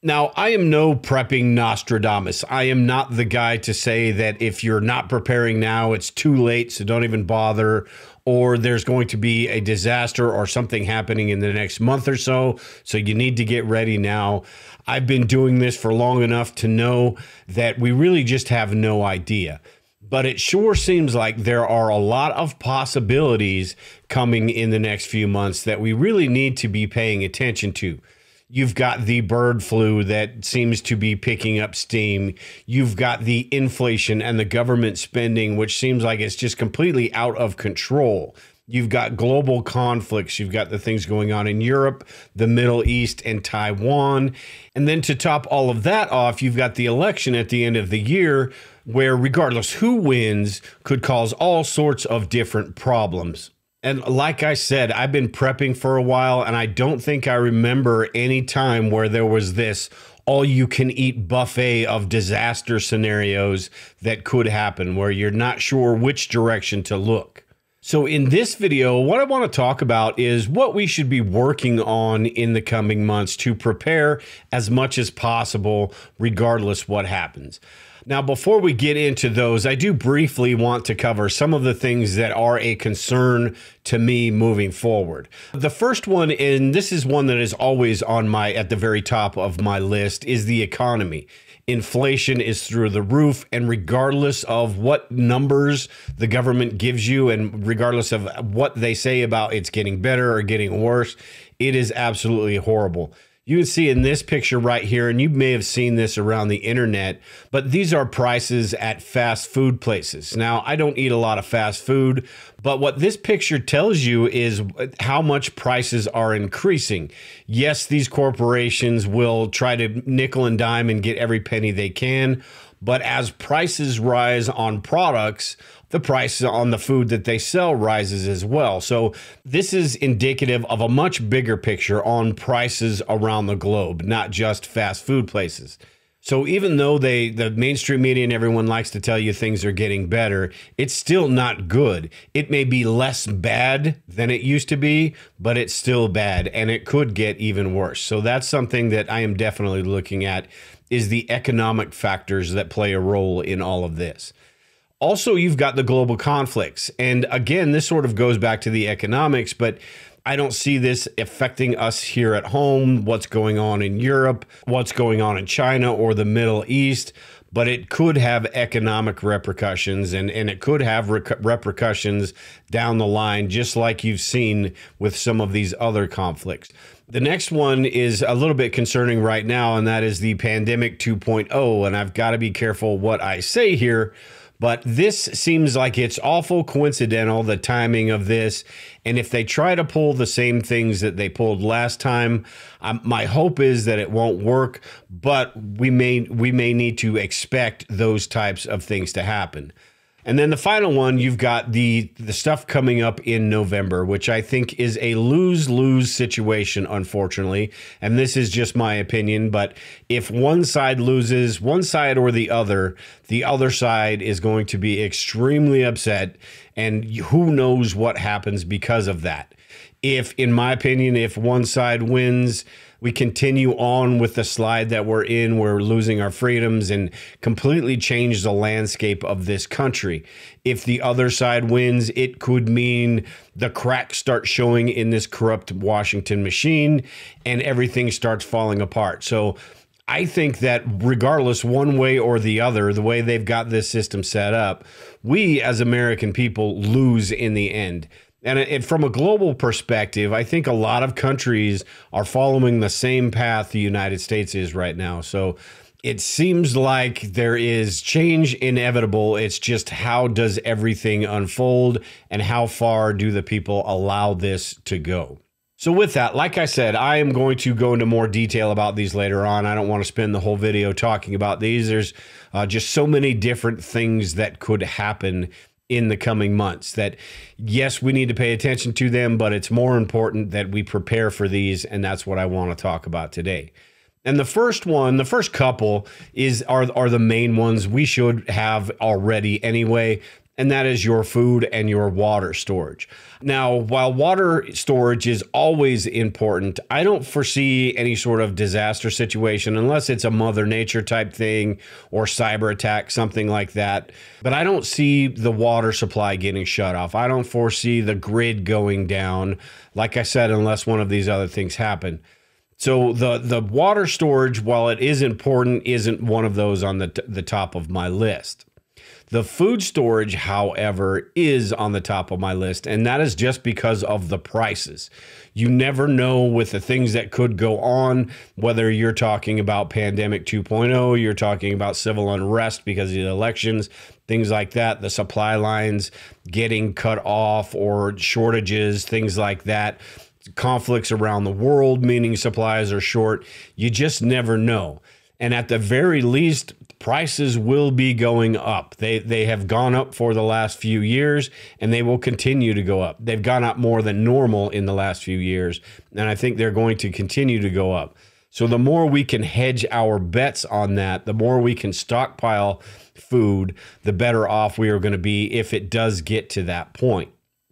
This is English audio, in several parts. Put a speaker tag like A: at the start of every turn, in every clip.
A: Now, I am no prepping Nostradamus. I am not the guy to say that if you're not preparing now, it's too late, so don't even bother, or there's going to be a disaster or something happening in the next month or so you need to get ready now. I've been doing this for long enough to know that we really just have no idea. But it sure seems like there are a lot of possibilities coming in the next few months that we really need to be paying attention to. You've got the bird flu that seems to be picking up steam. You've got the inflation and the government spending, which seems like it's just completely out of control. You've got global conflicts. You've got the things going on in Europe, the Middle East, and Taiwan. And then to top all of that off, you've got the election at the end of the year, where regardless who wins could cause all sorts of different problems. And like I said, I've been prepping for a while, and I don't think I remember any time where there was this all-you-can-eat buffet of disaster scenarios that could happen, where you're not sure which direction to look. So in this video, what I want to talk about is what we should be working on in the coming months to prepare as much as possible, regardless what happens. Now, before we get into those, I do briefly want to cover some of the things that are a concern to me moving forward. The first one, and this is one that is always on at the very top of my list, is the economy. Inflation is through the roof, and regardless of what numbers the government gives you, and regardless of what they say about it's getting better or getting worse, it is absolutely horrible. You can see in this picture right here, and you may have seen this around the internet, but these are prices at fast food places. Now, I don't eat a lot of fast food, but what this picture tells you is how much prices are increasing. Yes, these corporations will try to nickel and dime and get every penny they can, but as prices rise on products, the price on the food that they sell rises as well. So this is indicative of a much bigger picture on prices around the globe, not just fast food places. So even though the mainstream media and everyone likes to tell you things are getting better, it's still not good. It may be less bad than it used to be, but it's still bad, and it could get even worse. So that's something that I am definitely looking at, is the economic factors that play a role in all of this. Also, you've got the global conflicts. And again, this sort of goes back to the economics, but I don't see this affecting us here at home, what's going on in Europe, what's going on in China or the Middle East, but it could have economic repercussions, and it could have repercussions down the line, just like you've seen with some of these other conflicts. The next one is a little bit concerning right now, and that is the pandemic 2.0, and I've got to be careful what I say here. But this seems like it's awful coincidental, the timing of this. And if they try to pull the same things that they pulled last time, my hope is that it won't work, but we may need to expect those types of things to happen. And then the final one, you've got the stuff coming up in November, which I think is a lose-lose situation, unfortunately. And this is just my opinion, but if one side loses, one side or the other side is going to be extremely upset, and who knows what happens because of that. If, in my opinion, if one side wins, we continue on with the slide that we're in. We're losing our freedoms and completely change the landscape of this country. If the other side wins, it could mean the cracks start showing in this corrupt Washington machine and everything starts falling apart. So I think that regardless one way or the other, the way they've got this system set up, we as American people lose in the end. And from a global perspective, I think a lot of countries are following the same path the United States is right now. So it seems like there is change inevitable. It's just how does everything unfold and how far do the people allow this to go? So with that, like I said, I am going to go into more detail about these later on. I don't want to spend the whole video talking about these. There's just so many different things that could happen in the coming months that, yes, we need to pay attention to them, but it's more important that we prepare for these, and that's what I want to talk about today. And the first one, the first couple are the main ones we should have already anyway, and that is your food and your water storage. Now, while water storage is always important, I don't foresee any sort of disaster situation unless it's a Mother Nature type thing or cyber attack, something like that. But I don't see the water supply getting shut off. I don't foresee the grid going down, like I said, unless one of these other things happen. So the water storage, while it is important, isn't one of those on the top of my list. The food storage, however, is on the top of my list, and that is just because of the prices. You never know with the things that could go on, whether you're talking about pandemic 2.0, you're talking about civil unrest because of the elections, things like that, the supply lines getting cut off or shortages, things like that, conflicts around the world, meaning supplies are short. You just never know. And at the very least, prices will be going up. They have gone up for the last few years, and they will continue to go up. They've gone up more than normal in the last few years, and I think they're going to continue to go up. So the more we can hedge our bets on that, the more we can stockpile food, the better off we are going to be if it does get to that point.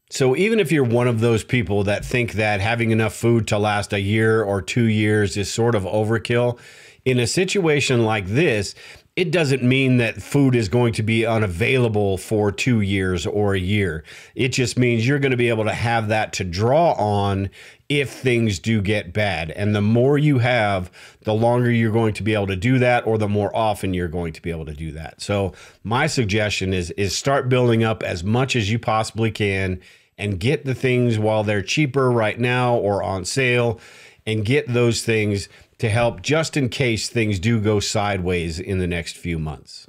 A: So even if you're one of those people that think that having enough food to last a year or 2 years is sort of overkill, in a situation like this, it doesn't mean that food is going to be unavailable for 2 years or a year. It just means you're going to be able to have that to draw on if things do get bad. And the more you have, the longer you're going to be able to do that, or the more often you're going to be able to do that. So my suggestion is start building up as much as you possibly can and get the things while they're cheaper right now or on sale, and get those things to help just in case things do go sideways in the next few months.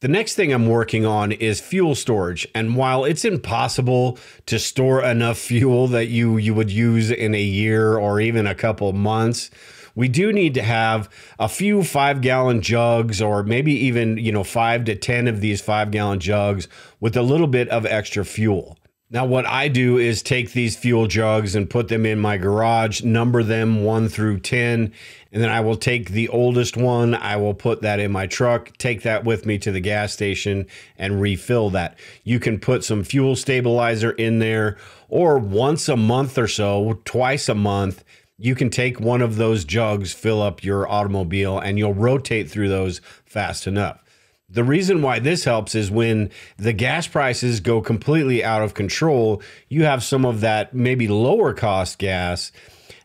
A: The next thing I'm working on is fuel storage. And while it's impossible to store enough fuel that you would use in a year or even a couple months, we do need to have a few 5-gallon jugs, or maybe even, 5 to 10 of these 5-gallon jugs with a little bit of extra fuel. Now, what I do is take these fuel jugs and put them in my garage, number them 1 through 10, and then I will take the oldest one, I will put that in my truck, take that with me to the gas station and refill that. You can put some fuel stabilizer in there, or once a month or so, twice a month, you can take one of those jugs, fill up your automobile, and you'll rotate through those fast enough. The reason why this helps is when the gas prices go completely out of control, you have some of that maybe lower cost gas,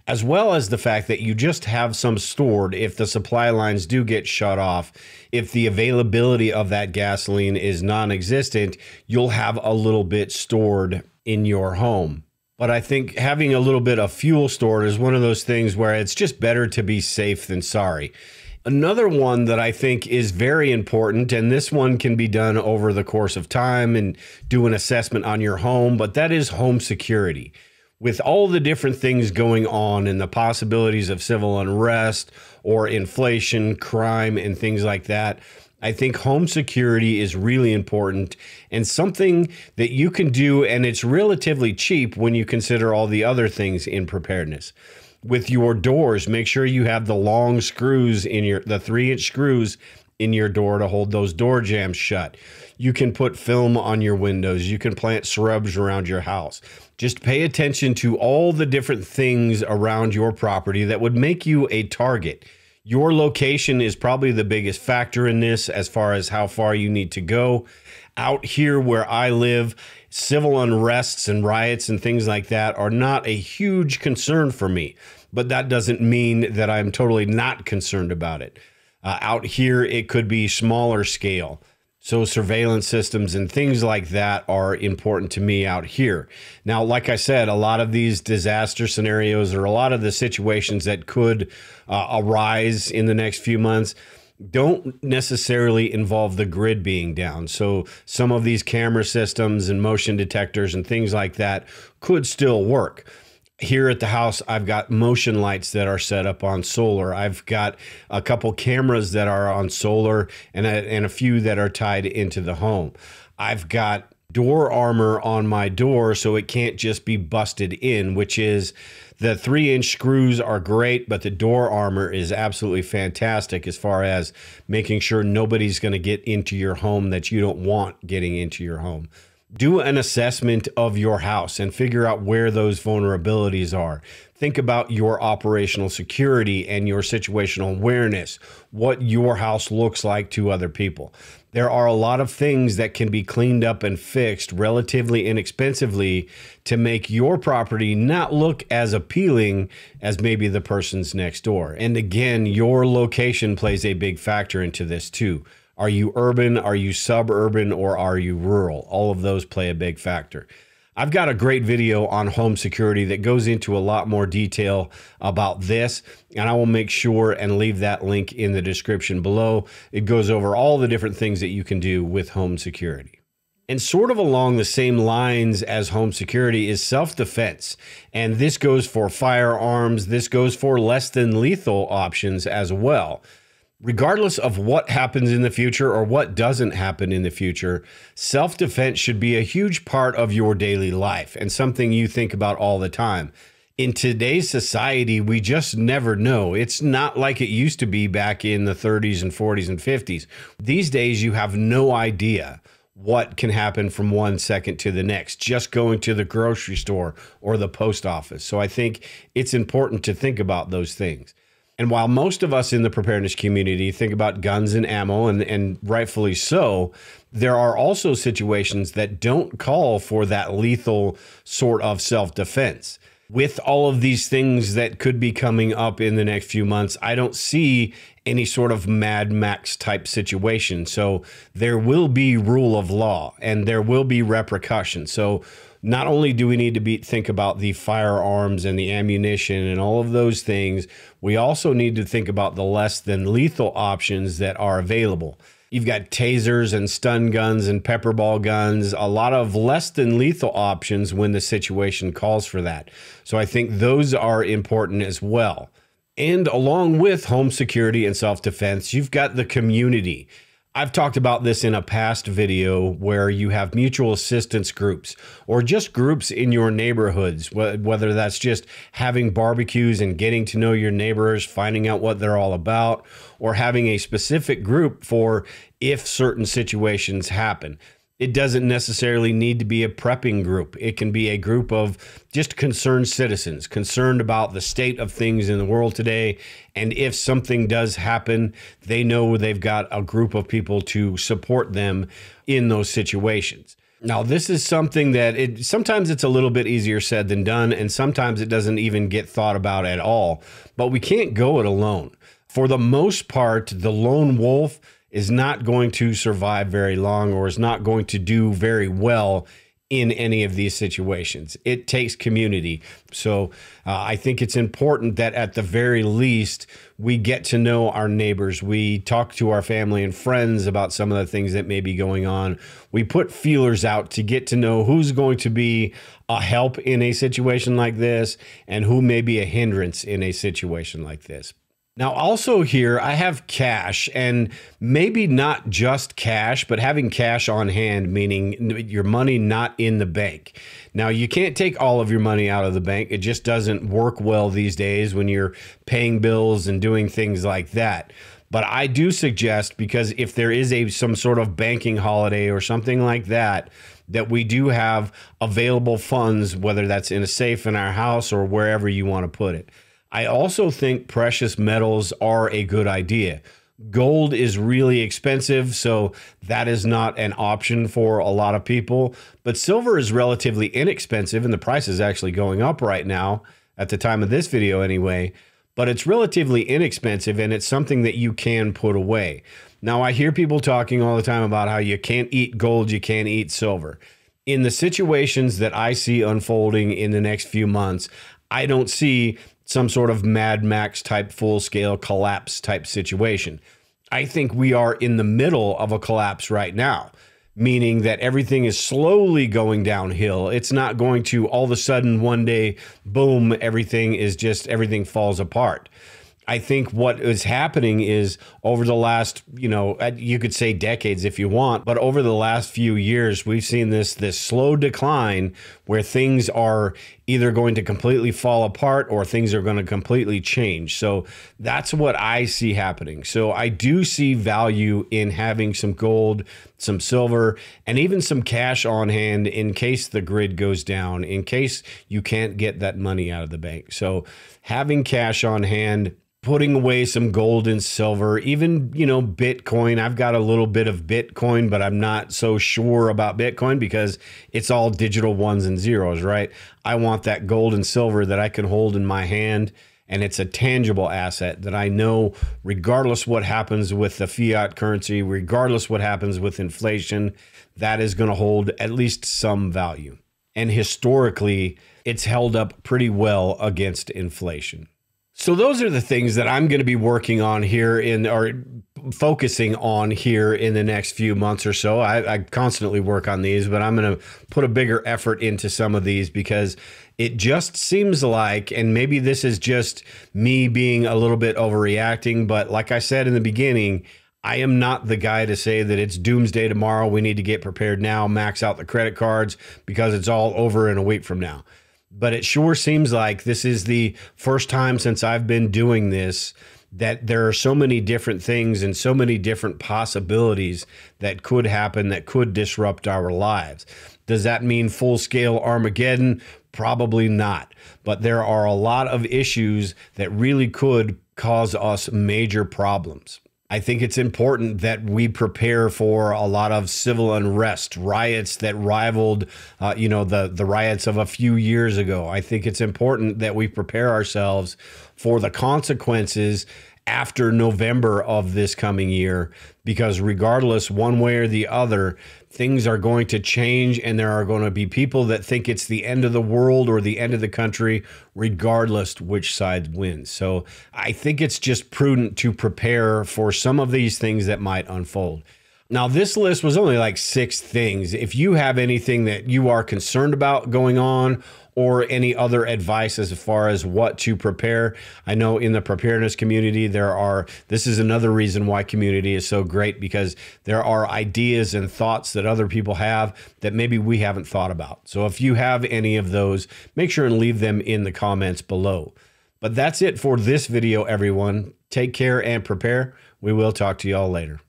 A: as well as the fact that you just have some stored if the supply lines do get shut off. If the availability of that gasoline is non-existent, you'll have a little bit stored in your home. But I think having a little bit of fuel stored is one of those things where it's just better to be safe than sorry. Another one that I think is very important, and this one can be done over the course of time and do an assessment on your home, but that is home security. With all the different things going on and the possibilities of civil unrest or inflation, crime, and things like that, I think home security is really important and something that you can do, and it's relatively cheap when you consider all the other things in preparedness. With your doors, make sure you have the long screws in the 3-inch screws in your door to hold those door jambs shut. You can put film on your windows. You can plant shrubs around your house. Just pay attention to all the different things around your property that would make you a target. Your location is probably the biggest factor in this as far as how far you need to go. Out here where I live, civil unrests and riots and things like that are not a huge concern for me, but that doesn't mean that I'm totally not concerned about it. Out here, it could be smaller scale. So surveillance systems and things like that are important to me out here. Now, like I said, a lot of these disaster scenarios, or a lot of the situations that could arise in the next few months, don't necessarily involve the grid being down. So some of these camera systems and motion detectors and things like that could still work. Here at the house, I've got motion lights that are set up on solar. I've got a couple cameras that are on solar and a few that are tied into the home. I've got door armor on my door so it can't just be busted in, which is the 3-inch screws are great, but the door armor is absolutely fantastic as far as making sure nobody's going to get into your home that you don't want getting into your home. Do an assessment of your house and figure out where those vulnerabilities are. Think about your operational security and your situational awareness, what your house looks like to other people. There are a lot of things that can be cleaned up and fixed relatively inexpensively to make your property not look as appealing as maybe the person's next door. And again, your location plays a big factor into this too. Are you urban? Are you suburban? Or are you rural? All of those play a big factor. I've got a great video on home security that goes into a lot more detail about this, and I will make sure and leave that link in the description below. It goes over all the different things that you can do with home security. And sort of along the same lines as home security is self-defense. And this goes for firearms. This goes for less than lethal options as well. Regardless of what happens in the future or what doesn't happen in the future, self-defense should be a huge part of your daily life and something you think about all the time. In today's society, we just never know. It's not like it used to be back in the 30s and 40s and 50s. These days, you have no idea what can happen from one second to the next, just going to the grocery store or the post office. So I think it's important to think about those things. And while most of us in the preparedness community think about guns and ammo, and rightfully so, there are also situations that don't call for that lethal sort of self-defense. With all of these things that could be coming up in the next few months, I don't see any sort of Mad Max type situation. So there will be rule of law and there will be repercussions. So not only do we need to think about the firearms and the ammunition and all of those things, we also need to think about the less than lethal options that are available. You've got tasers and stun guns and pepper ball guns, a lot of less than lethal options when the situation calls for that. So I think those are important as well. And along with home security and self-defense, you've got the community. I've talked about this in a past video where you have mutual assistance groups or just groups in your neighborhoods, whether that's just having barbecues and getting to know your neighbors, finding out what they're all about, or having a specific group for if certain situations happen. It doesn't necessarily need to be a prepping group. It can be a group of just concerned citizens, concerned about the state of things in the world today. And if something does happen, they know they've got a group of people to support them in those situations. Now, this is something that sometimes it's a little bit easier said than done, and sometimes it doesn't even get thought about at all. But we can't go it alone. For the most part, the lone wolf is not going to survive very long or is not going to do very well in any of these situations. It takes community. So I think it's important that at the very least, we get to know our neighbors. We talk to our family and friends about some of the things that may be going on. We put feelers out to get to know who's going to be a help in a situation like this and who may be a hindrance in a situation like this. Now, also here, I have cash, and maybe not just cash, but having cash on hand, meaning your money not in the bank. Now, you can't take all of your money out of the bank. It just doesn't work well these days when you're paying bills and doing things like that. But I do suggest, because if there is some sort of banking holiday or something like that, that we do have available funds, whether that's in a safe in our house or wherever you want to put it. I also think precious metals are a good idea. Gold is really expensive, so that is not an option for a lot of people. But silver is relatively inexpensive, and the price is actually going up right now at the time of this video anyway. But it's relatively inexpensive, and it's something that you can put away. Now, I hear people talking all the time about how you can't eat gold, you can't eat silver. In the situations that I see unfolding in the next few months, I don't see some sort of Mad Max type full-scale collapse type situation. I think we are in the middle of a collapse right now, meaning that everything is slowly going downhill. It's not going to all of a sudden one day, boom, everything falls apart. I think what is happening is over the last, you could say decades if you want, but over the last few years, we've seen this slow decline where things are either going to completely fall apart or things are going to completely change. So that's what I see happening. So I do see value in having some gold, some silver, and even some cash on hand in case the grid goes down, in case you can't get that money out of the bank. So having cash on hand, putting away some gold and silver, even, Bitcoin. I've got a little bit of Bitcoin, but I'm not so sure about Bitcoin because it's all digital ones and zeros, right? I want that gold and silver that I can hold in my hand, and it's a tangible asset that I know regardless what happens with the fiat currency, regardless what happens with inflation, that is going to hold at least some value. And historically, it's held up pretty well against inflation. So those are the things that I'm going to be working on here or focusing on here in the next few months or so. I constantly work on these, but I'm going to put a bigger effort into some of these because it just seems like, and maybe this is just me being a little bit overreacting, but like I said in the beginning, I am not the guy to say that it's doomsday tomorrow. We need to get prepared now, max out the credit cards because it's all over in a week from now. But it sure seems like this is the first time since I've been doing this that there are so many different things and so many different possibilities that could happen that could disrupt our lives. Does that mean full-scale Armageddon? Probably not. But there are a lot of issues that really could cause us major problems. I think it's important that we prepare for a lot of civil unrest, riots that rivaled, the riots of a few years ago. I think it's important that we prepare ourselves for the consequences after November of this coming year, because regardless, one way or the other, things are going to change and there are going to be people that think it's the end of the world or the end of the country, regardless which side wins. So I think it's just prudent to prepare for some of these things that might unfold. Now, this list was only like 6 things. If you have anything that you are concerned about going on or any other advice as far as what to prepare, I know in the preparedness community, this is another reason why community is so great, because there are ideas and thoughts that other people have that maybe we haven't thought about. So if you have any of those, make sure and leave them in the comments below. But that's it for this video, everyone. Take care and prepare. We will talk to y'all later.